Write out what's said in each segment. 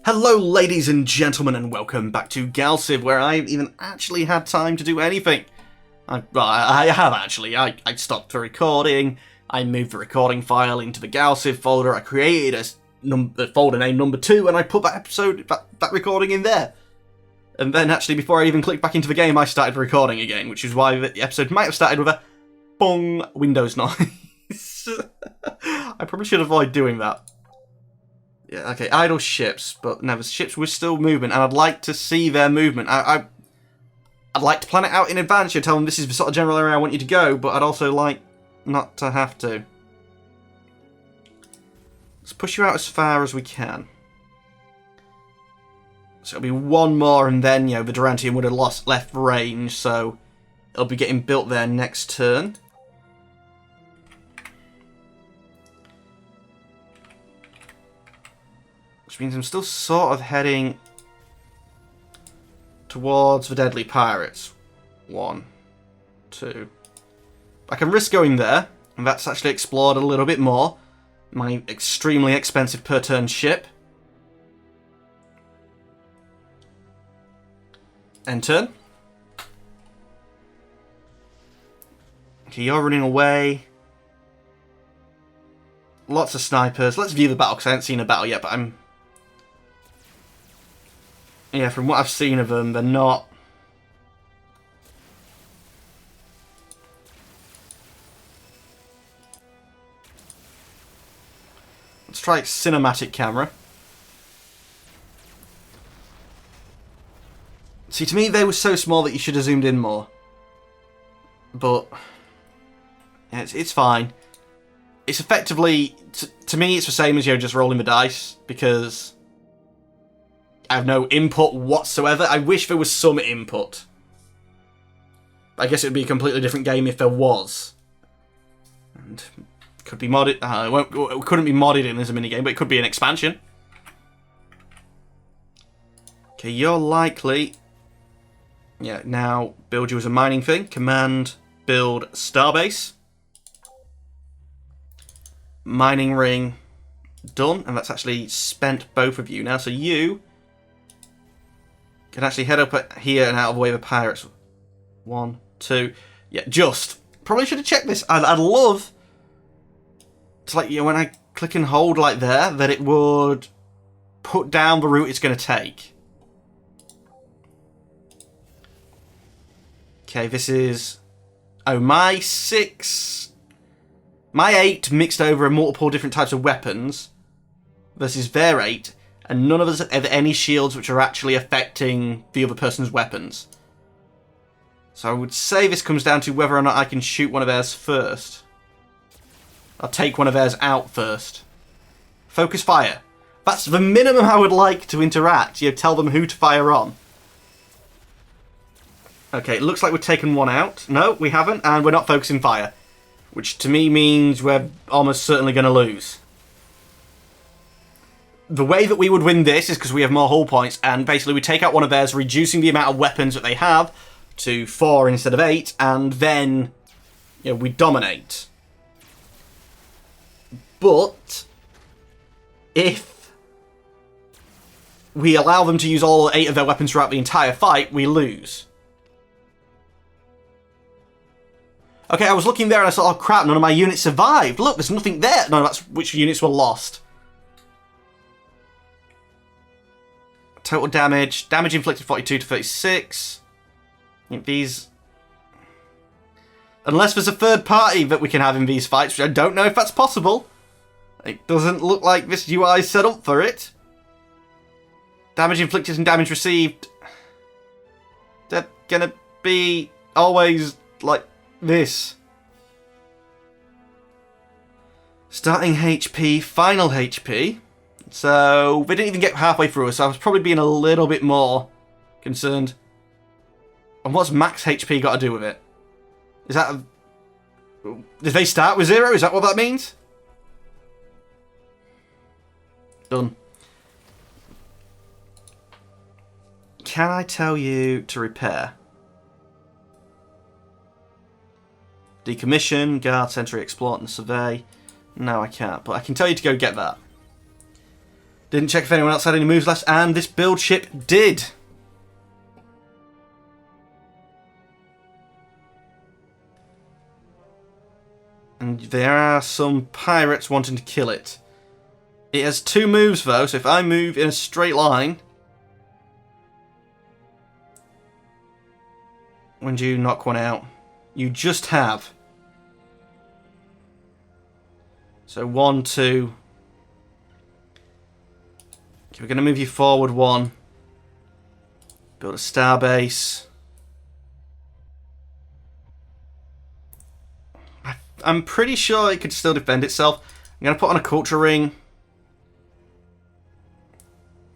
Hello ladies and gentlemen and welcome back to Galactic, where I haven't even actually had time to do anything. I have actually. I stopped the recording, I moved the recording file into the Galactic folder, I created a folder named number 2 and I put that recording in there. And then actually before I even clicked back into the game I started recording again, which is why the episode might have started with a bong Windows noise. I probably should avoid doing that. Yeah, okay, idle ships, but no, the ships were still moving, and I'd like to see their movement. I'd like to plan it out in advance, tell them this is the sort of general area I want you to go, but I'd also like not to have to. Let's push you out as far as we can. So it'll be one more, and then, the Durantium would have left range, so it'll be getting built there next turn. Which means I'm still sort of heading towards the Deadly Pirates. 1, 2. I can risk going there, and that's actually explored a little bit more. My extremely expensive per turn ship. End turn. Okay, you're running away. Lots of snipers. Let's view the battle, because I haven't seen a battle yet, but I'm... Yeah, from what I've seen of them, they're not... Let's try cinematic camera. See, to me, they were so small that you should have zoomed in more. But... Yeah, it's fine. It's effectively... To me, it's the same as, just rolling the dice, because... I have no input whatsoever. I wish there was some input. I guess it would be a completely different game if there was. And could be modded. It couldn't be modded in as a minigame, but it could be an expansion. Okay, you're likely... Yeah, now build you as a mining thing. Command, build starbase. Mining ring done. And that's actually spent both of you now. So you... can actually head up here and out of the way of the pirates. 1, 2. Yeah, just. Probably should have checked this. I'd love to, when I click and hold there, that it would put down the route it's going to take. Okay, this is... Oh, my 6... My 8 mixed over multiple different types of weapons versus their 8. And none of us have any shields which are actually affecting the other person's weapons. So I would say this comes down to whether or not I can shoot one of theirs first. I'll take one of theirs out first. Focus fire. That's the minimum I would like to interact. Tell them who to fire on. Okay, it looks like we've taken one out. No, we haven't, and we're not focusing fire. Which to me means we're almost certainly going to lose. The way that we would win this is because we have more hull points, and basically we take out one of theirs, reducing the amount of weapons that they have to 4 instead of 8, and then we dominate. But if we allow them to use all 8 of their weapons throughout the entire fight, we lose. Okay, I was looking there and I saw, oh crap, none of my units survived. Look, there's nothing there. No, that's which units were lost. Total damage. Damage inflicted 42 to 36. These... Unless there's a third party that we can have in these fights, which I don't know if that's possible. It doesn't look like this UI is set up for it. Damage inflicted and damage received. They're gonna be always like this. Starting HP, final HP. So, they didn't even get halfway through, so I was probably being a little bit more concerned. And what's max HP got to do with it? Is that... Did they start with 0? Is that what that means? Done. Can I tell you to repair? Decommission, guard, sentry, explore, and survey. No, I can't, but I can tell you to go get that. Didn't check if anyone else had any moves left, and this build ship did. And there are some pirates wanting to kill it. It has 2 moves though, so if I move in a straight line... When do you knock one out? You just have. So 1, 2... Okay, we're going to move you forward 1. Build a star base. I'm pretty sure it could still defend itself. I'm going to put on a culture ring.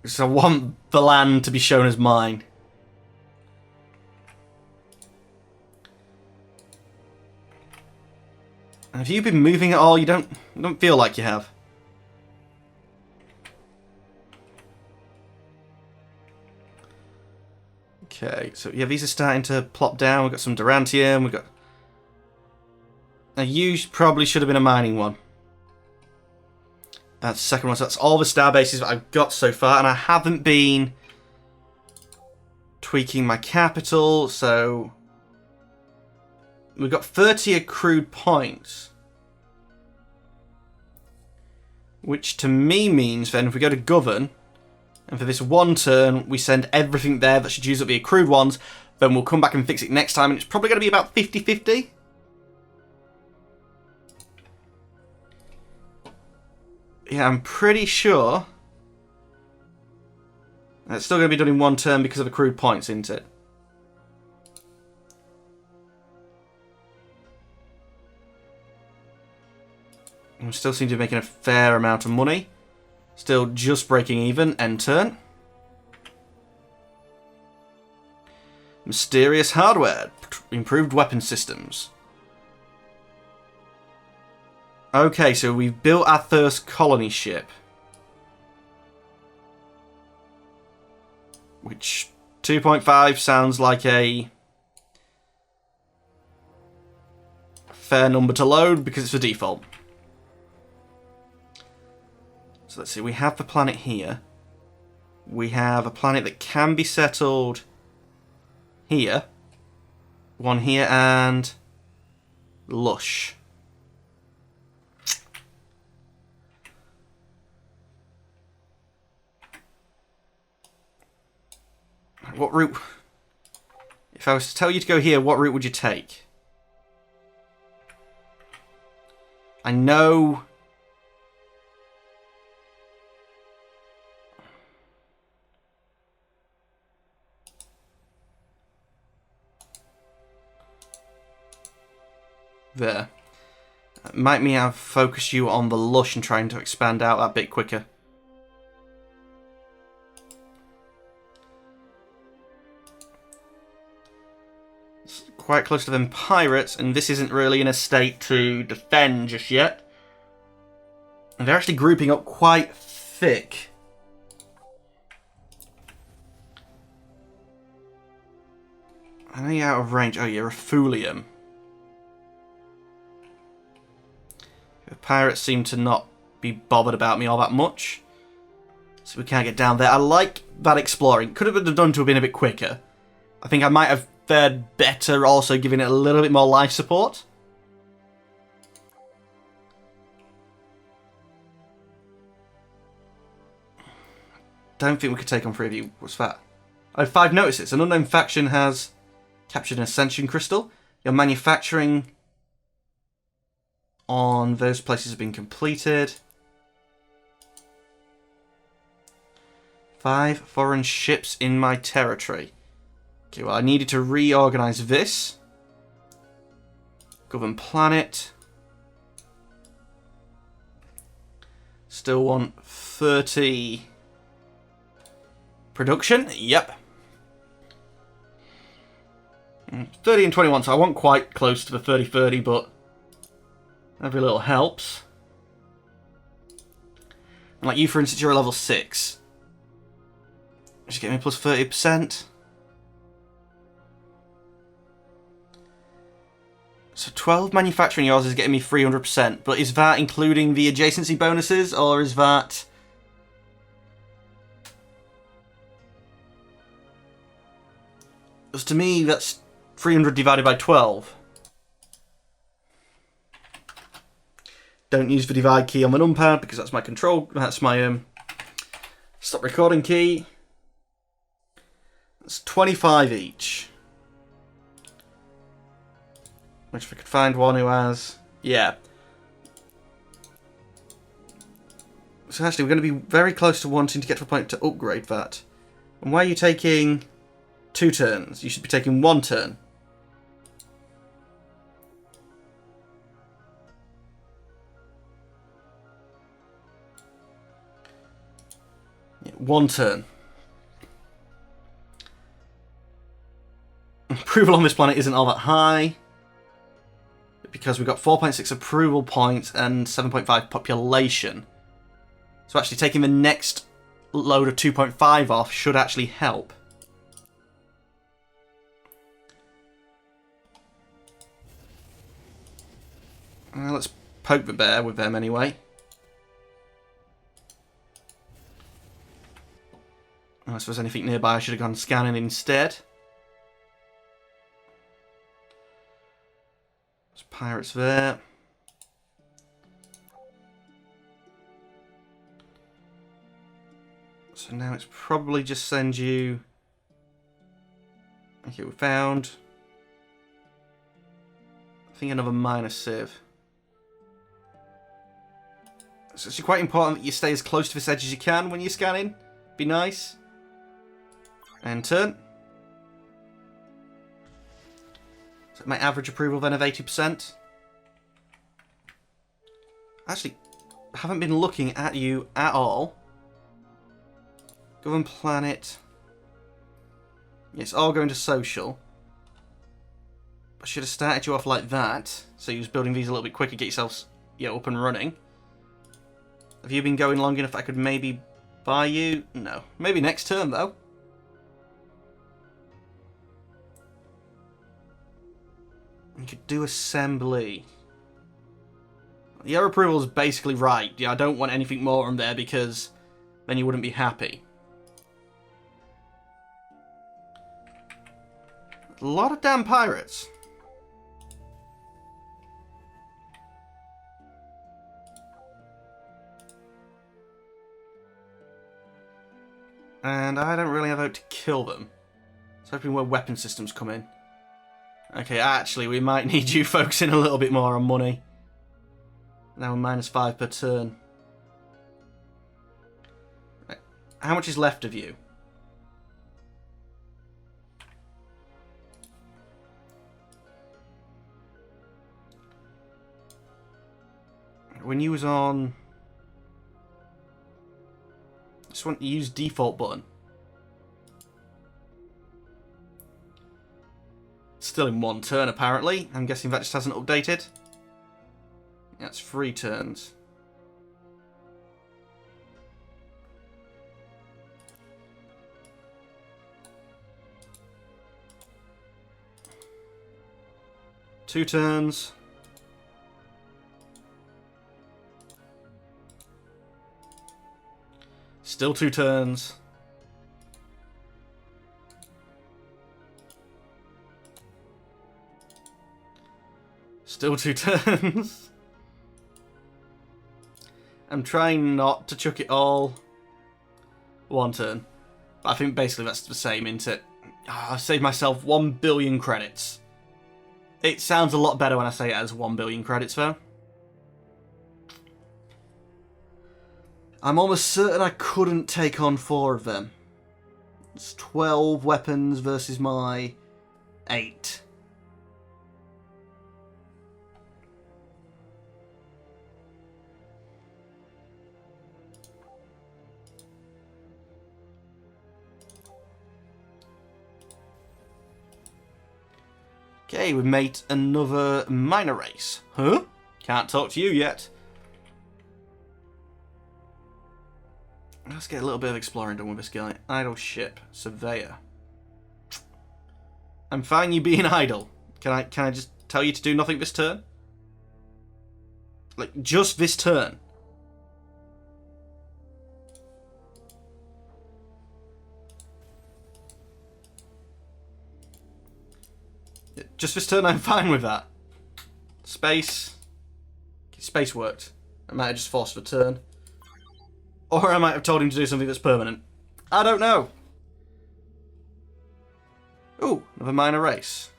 Because I want the land to be shown as mine. And have you been moving at all? You don't feel like you have. Okay, so yeah, these are starting to plop down. We've got some Durantium. We've got... Now, you probably should have been a mining one. That's the second one. So that's all the star bases that I've got so far. And I haven't been tweaking my capital. So we've got 30 accrued points. Which to me means then if we go to govern, and for this 1 turn we send everything there that should use up the accrued ones, then we'll come back and fix it next time. And it's probably going to be about 50-50. Yeah, I'm pretty sure that's still going to be done in 1 turn because of accrued points, isn't it? And we still seem to be making a fair amount of money. Still just breaking even. End turn. Mysterious hardware. Improved weapon systems. Okay, so we've built our first colony ship. Which 2.5 sounds like a fair number to load because it's the default. So let's see, we have the planet here. We have a planet that can be settled here. One here and Lush. What route... If I was to tell you to go here, what route would you take? I know... There. Might me have focused you on the Lush and trying to expand out that bit quicker. Quite close to them pirates, and this isn't really in a state to defend just yet. And they're actually grouping up quite thick. I know you're out of range. Oh, you're a Thulium. The pirates seem to not be bothered about me all that much. So we can't get down there. I like that exploring. Could have been done to have been a bit quicker. I think I might have fared better also giving it a little bit more life support. Don't think we could take on 3 of you. What's that? Oh, 5 notices. An unknown faction has captured an Ascension Crystal. Your manufacturing on those places have been completed. 5 foreign ships in my territory. Okay, well, I needed to reorganize this. Govern planet. Still want 30 production. Yep. 30 and 21, so I want quite close to the 30-30, but every little helps. And like you, for instance, you're a level 6. Just get me plus 30%. So 12 manufacturing yours is getting me 300%, but is that including the adjacency bonuses, or is that Because to me, that's 300 divided by 12. Don't use the divide key on my numpad because that's my control. That's my stop recording key. It's 25 each. Which if I could find one who has... Yeah. So actually, we're going to be very close to wanting to get to a point to upgrade that. And why are you taking 2 turns? You should be taking 1 turn. Yeah, 1 turn. Approval on this planet isn't all that high. Because we've got 4.6 approval points and 7.5 population. So actually taking the next load of 2.5 off should actually help. Let's poke the bear with them anyway. Unless there's anything nearby, I should have gone scanning instead. There's pirates there. So now it's probably just send you... Okay, we found... I think another minor sieve. So it's quite important that you stay as close to this edge as you can when you're scanning. Be nice. And turn. So my average approval then of 80%. Actually, I haven't been looking at you at all. Govern planet. It's all going to social. I should have started you off like that, so you was building these a little bit quicker, get yourselves up and running. Have you been going long enough that I could maybe buy you? No. Maybe next turn, though. You could do assembly. Your approval is basically right. Yeah, I don't want anything more on there because then you wouldn't be happy. A lot of damn pirates. And I don't really have out to kill them. So hoping where weapon systems come in. Okay, actually, we might need you focusing a little bit more on money. Now we're -5 per turn. Right. How much is left of you? When you was on... Just want to use default button. Still in 1 turn, apparently. I'm guessing that just hasn't updated. That's 3 turns. Two turns. Still 2 turns. Still 2 turns. I'm trying not to chuck it all 1 turn. But I think basically that's the same, isn't it? I saved myself 1 billion credits. It sounds a lot better when I say it as 1 billion credits, though. I'm almost certain I couldn't take on 4 of them. It's 12 weapons versus my 8. Okay, we've made another minor race. Huh? Can't talk to you yet. Let's get a little bit of exploring done with this guy. Idle ship. Surveyor. I'm fine you being idle. Can I just tell you to do nothing this turn? Like, just this turn. Just this turn, I'm fine with that. Space. Space worked. I might have just forced a turn. Or I might have told him to do something that's permanent. I don't know. Ooh, another minor race.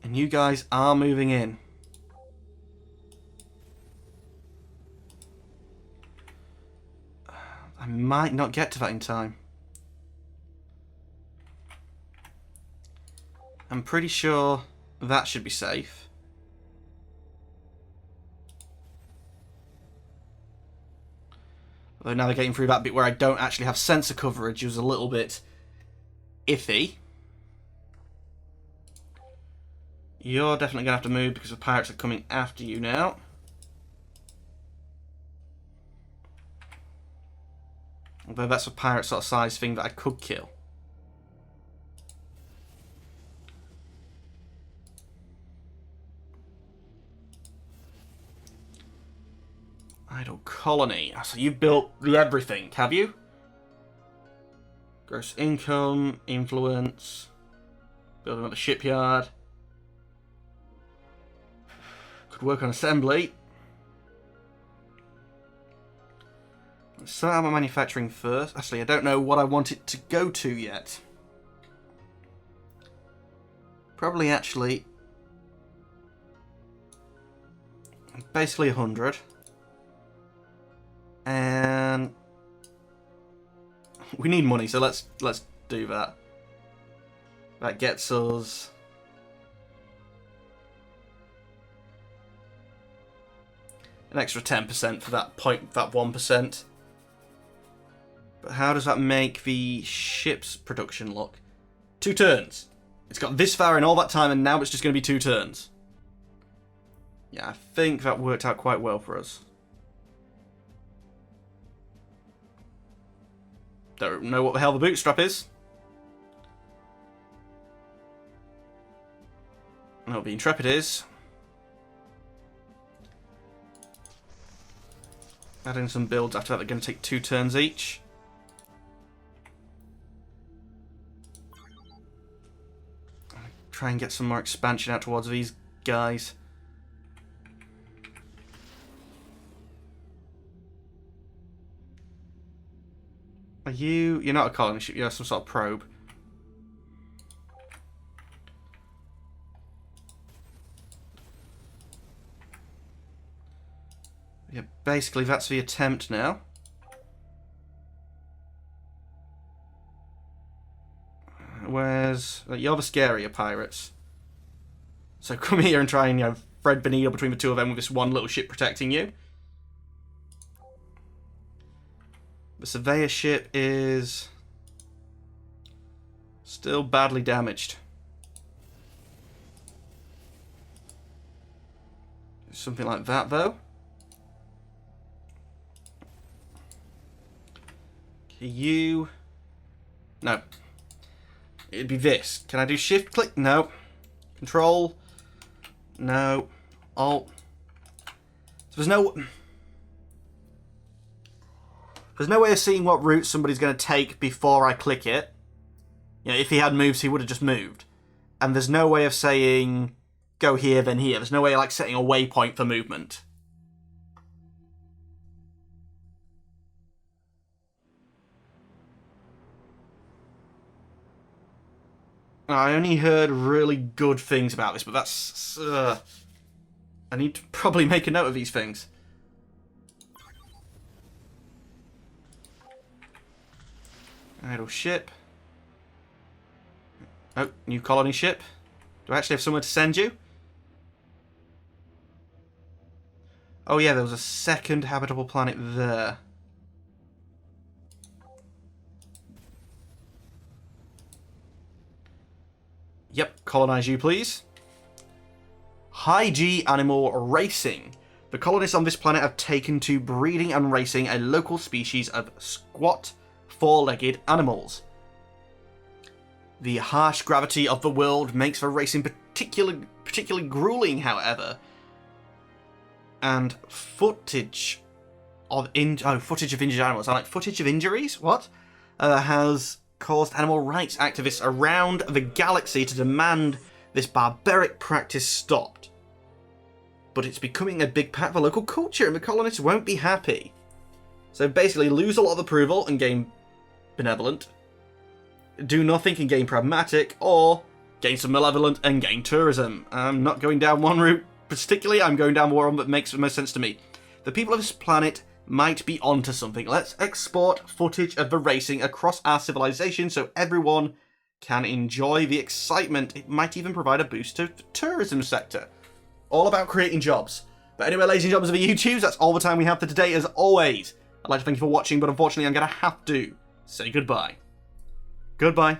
And you guys are moving in. I might not get to that in time. I'm pretty sure that should be safe. Although navigating through that bit where I don't actually have sensor coverage was a little bit iffy. You're definitely going to have to move because the pirates are coming after you now. Although that's a pirate sort of size thing that I could kill. Idle colony. So you've built the everything, have you? Gross income, influence, build another shipyard. Could work on assembly. Let's start out my manufacturing first. Actually, I don't know what I want it to go to yet. Probably actually basically 100. And we need money, so let's do that. That gets us an extra 10% for that 1%. But how does that make the ship's production look? 2 turns. It's got this far in all that time, and now it's just going to be 2 turns. Yeah, I think that worked out quite well for us. Don't know what the hell the bootstrap is. I know what the intrepid is. Adding some builds after that, they're going to take 2 turns each. Try and get some more expansion out towards these guys. Are you... You're not a colony ship, you're some sort of probe. Yeah, basically that's the attempt now. Where's... You're the scarier pirates. So come here and try and, you know, thread the needle between the two of them with this one little ship protecting you. The surveyor ship is still badly damaged. Something like that, though. You... No. It'd be this. Can I do shift click? No. Control? No. Alt. So there's no... There's no way of seeing what route somebody's going to take before I click it. You know, if he had moves, he would have just moved. And there's no way of saying, go here, then here. There's no way of, like, setting a waypoint for movement. I only heard really good things about this, but that's... I need to probably make a note of these things. Idle ship. Oh, new colony ship. Do I actually have somewhere to send you? Oh yeah, there was a second habitable planet there. Yep, colonize you please. High G animal racing. The colonists on this planet have taken to breeding and racing a local species of squat, 4-legged animals. The harsh gravity of the world makes the racing particularly grueling, however. And footage of injured animals. I like footage of injuries. What? Has caused animal rights activists around the galaxy to demand this barbaric practice stopped. But it's becoming a big part of the local culture, and the colonists won't be happy. So basically, lose a lot of approval and gain benevolent, do nothing and gain pragmatic, or gain some malevolent and gain tourism. I'm not going down one route particularly, I'm going down one that makes the most sense to me. The people of this planet might be onto something. Let's export footage of the racing across our civilization so everyone can enjoy the excitement. It might even provide a boost to the tourism sector. All about creating jobs. But anyway, ladies and gentlemen of the YouTubes, that's all the time we have for today. As always, I'd like to thank you for watching, but unfortunately I'm going to have to say goodbye. Goodbye.